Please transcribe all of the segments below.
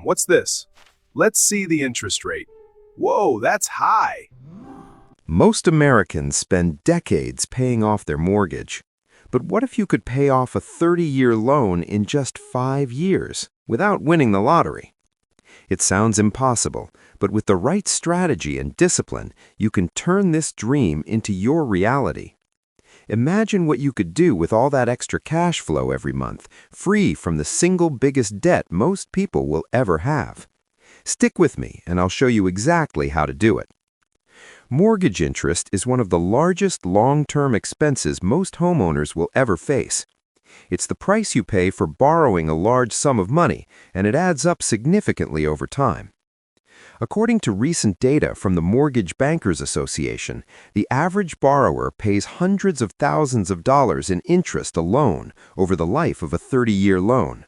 What's this? Let's see the interest rate. Whoa, that's high. Most Americans spend decades paying off their mortgage. But what if you could pay off a 30-year loan in just 5 years without winning the lottery? It sounds impossible, but with the right strategy and discipline, you can turn this dream into your reality. Imagine what you could do with all that extra cash flow every month, free from the single biggest debt most people will ever have. Stick with me, and I'll show you exactly how to do it. Mortgage interest is one of the largest long-term expenses most homeowners will ever face. It's the price you pay for borrowing a large sum of money, and it adds up significantly over time. According to recent data from the Mortgage Bankers Association, the average borrower pays hundreds of thousands of dollars in interest alone over the life of a 30-year loan.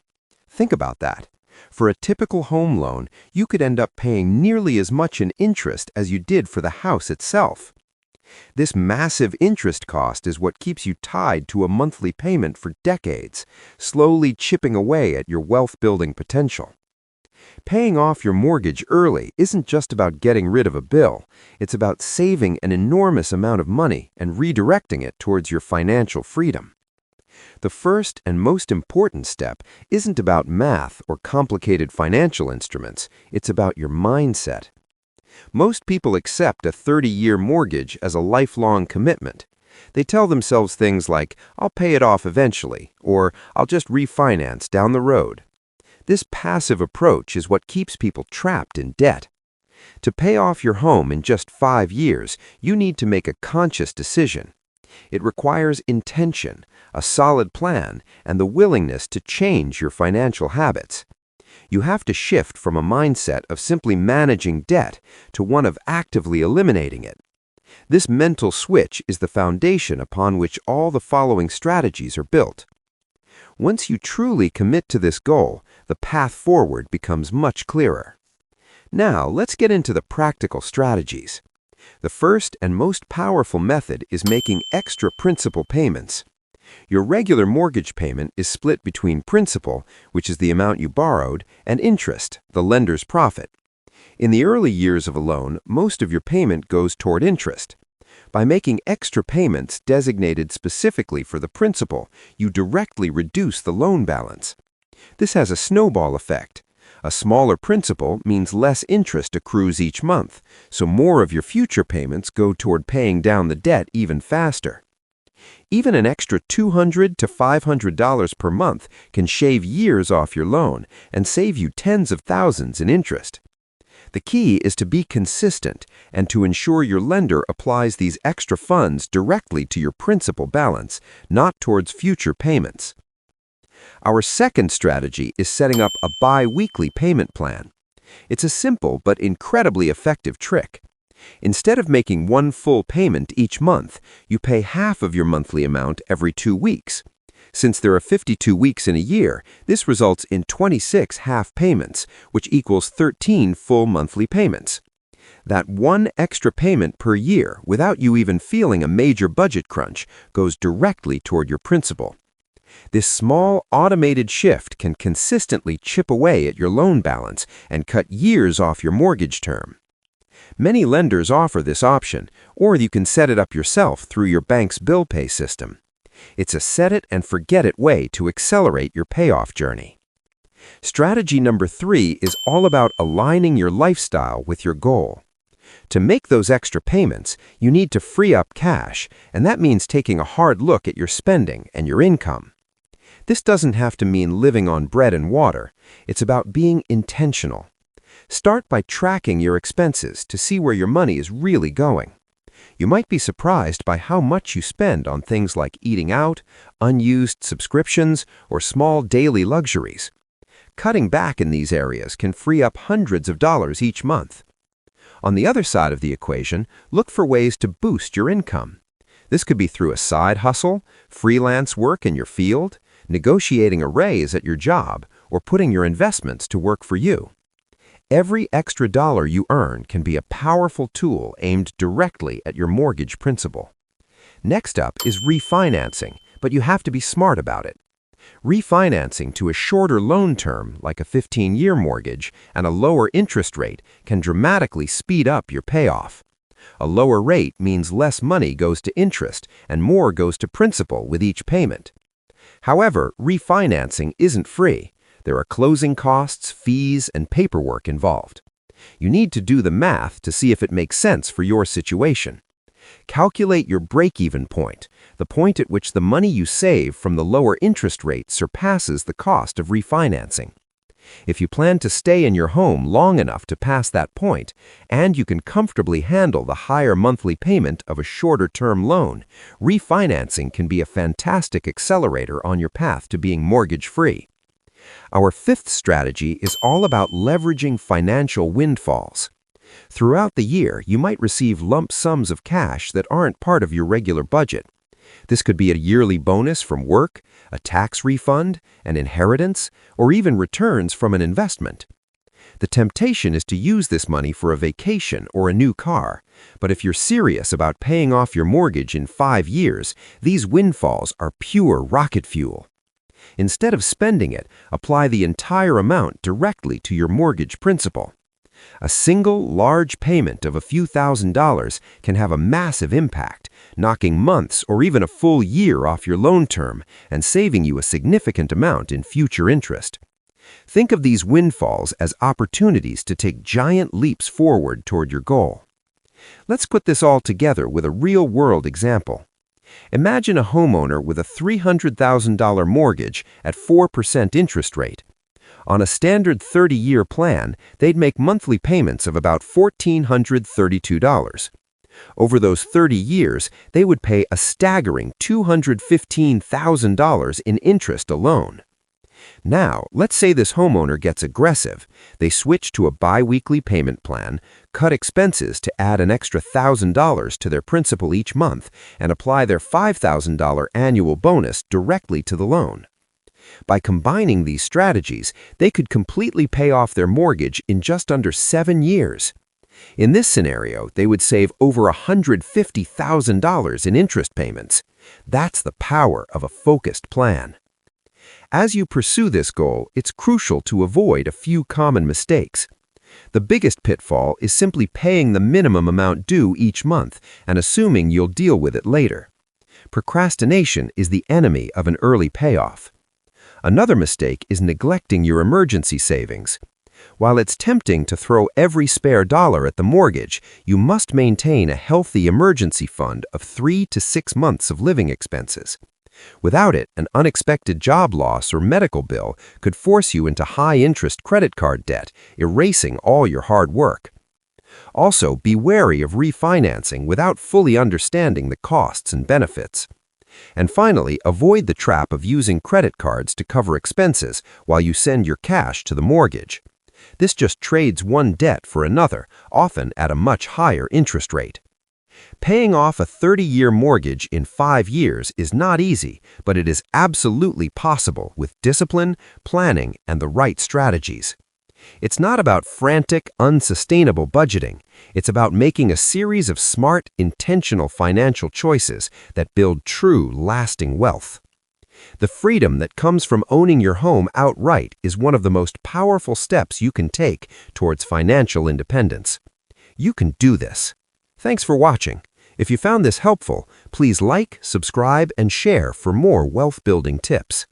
Think about that. For a typical home loan, you could end up paying nearly as much in interest as you did for the house itself. This massive interest cost is what keeps you tied to a monthly payment for decades, slowly chipping away at your wealth-building potential. Paying off your mortgage early isn't just about getting rid of a bill. It's about saving an enormous amount of money and redirecting it towards your financial freedom. The first and most important step isn't about math or complicated financial instruments. It's about your mindset. Most people accept a 30-year mortgage as a lifelong commitment. They tell themselves things like, "I'll pay it off eventually," or "I'll just refinance down the road." This passive approach is what keeps people trapped in debt. To pay off your home in just 5 years, you need to make a conscious decision. It requires intention, a solid plan, and the willingness to change your financial habits. You have to shift from a mindset of simply managing debt to one of actively eliminating it. This mental switch is the foundation upon which all the following strategies are built. Once you truly commit to this goal, the path forward becomes much clearer. Now, let's get into the practical strategies. The first and most powerful method is making extra principal payments. Your regular mortgage payment is split between principal, which is the amount you borrowed, and interest, the lender's profit. In the early years of a loan, most of your payment goes toward interest. By making extra payments designated specifically for the principal, you directly reduce the loan balance. This has a snowball effect. A smaller principal means less interest accrues each month, so more of your future payments go toward paying down the debt even faster. Even an extra $200 to $500 per month can shave years off your loan and save you tens of thousands in interest. The key is to be consistent and to ensure your lender applies these extra funds directly to your principal balance, not towards future payments. Our second strategy is setting up a bi-weekly payment plan. It's a simple but incredibly effective trick. Instead of making one full payment each month, you pay half of your monthly amount every 2 weeks. Since there are 52 weeks in a year, this results in 26 half payments, which equals 13 full monthly payments. That one extra payment per year, without you even feeling a major budget crunch, goes directly toward your principal. This small, automated shift can consistently chip away at your loan balance and cut years off your mortgage term. Many lenders offer this option, or you can set it up yourself through your bank's bill pay system. It's a set-it-and-forget-it way to accelerate your payoff journey. Strategy number 3 is all about aligning your lifestyle with your goal. To make those extra payments, you need to free up cash, and that means taking a hard look at your spending and your income. This doesn't have to mean living on bread and water. It's about being intentional. Start by tracking your expenses to see where your money is really going. You might be surprised by how much you spend on things like eating out, unused subscriptions, or small daily luxuries. Cutting back in these areas can free up hundreds of dollars each month. On the other side of the equation, look for ways to boost your income. This could be through a side hustle, freelance work in your field, negotiating a raise at your job, or putting your investments to work for you. Every extra dollar you earn can be a powerful tool aimed directly at your mortgage principal. Next up is refinancing, but you have to be smart about it. Refinancing to a shorter loan term, like a 15-year mortgage, and a lower interest rate can dramatically speed up your payoff. A lower rate means less money goes to interest and more goes to principal with each payment. However, refinancing isn't free. There are closing costs, fees, and paperwork involved. You need to do the math to see if it makes sense for your situation. Calculate your break-even point, the point at which the money you save from the lower interest rate surpasses the cost of refinancing. If you plan to stay in your home long enough to pass that point, and you can comfortably handle the higher monthly payment of a shorter-term loan, refinancing can be a fantastic accelerator on your path to being mortgage-free. Our fifth strategy is all about leveraging financial windfalls. Throughout the year, you might receive lump sums of cash that aren't part of your regular budget. This could be a yearly bonus from work, a tax refund, an inheritance, or even returns from an investment. The temptation is to use this money for a vacation or a new car, but if you're serious about paying off your mortgage in 5 years, these windfalls are pure rocket fuel. Instead of spending it, apply the entire amount directly to your mortgage principal. A single, large payment of a few $1,000s can have a massive impact, knocking months or even a full year off your loan term and saving you a significant amount in future interest. Think of these windfalls as opportunities to take giant leaps forward toward your goal. Let's put this all together with a real-world example. Imagine a homeowner with a $300,000 mortgage at 4% interest rate. On a standard 30-year plan, they'd make monthly payments of about $1,432. Over those 30 years, they would pay a staggering $215,000 in interest alone. Now, let's say this homeowner gets aggressive. They switch to a bi-weekly payment plan, cut expenses to add an extra $1,000 to their principal each month, and apply their $5,000 annual bonus directly to the loan. By combining these strategies, they could completely pay off their mortgage in just under 7 years. In this scenario, they would save over $150,000 in interest payments. That's the power of a focused plan. As you pursue this goal, it's crucial to avoid a few common mistakes. The biggest pitfall is simply paying the minimum amount due each month and assuming you'll deal with it later. Procrastination is the enemy of an early payoff. Another mistake is neglecting your emergency savings. While it's tempting to throw every spare dollar at the mortgage, you must maintain a healthy emergency fund of 3 to 6 months of living expenses. Without it, an unexpected job loss or medical bill could force you into high-interest credit card debt, erasing all your hard work. Also, be wary of refinancing without fully understanding the costs and benefits. And finally, avoid the trap of using credit cards to cover expenses while you send your cash to the mortgage. This just trades one debt for another, often at a much higher interest rate. Paying off a 30-year mortgage in 5 years is not easy, but it is absolutely possible with discipline, planning, and the right strategies. It's not about frantic, unsustainable budgeting. It's about making a series of smart, intentional financial choices that build true, lasting wealth. The freedom that comes from owning your home outright is one of the most powerful steps you can take towards financial independence. You can do this. Thanks for watching. If you found this helpful, please like, subscribe, and share for more wealth-building tips.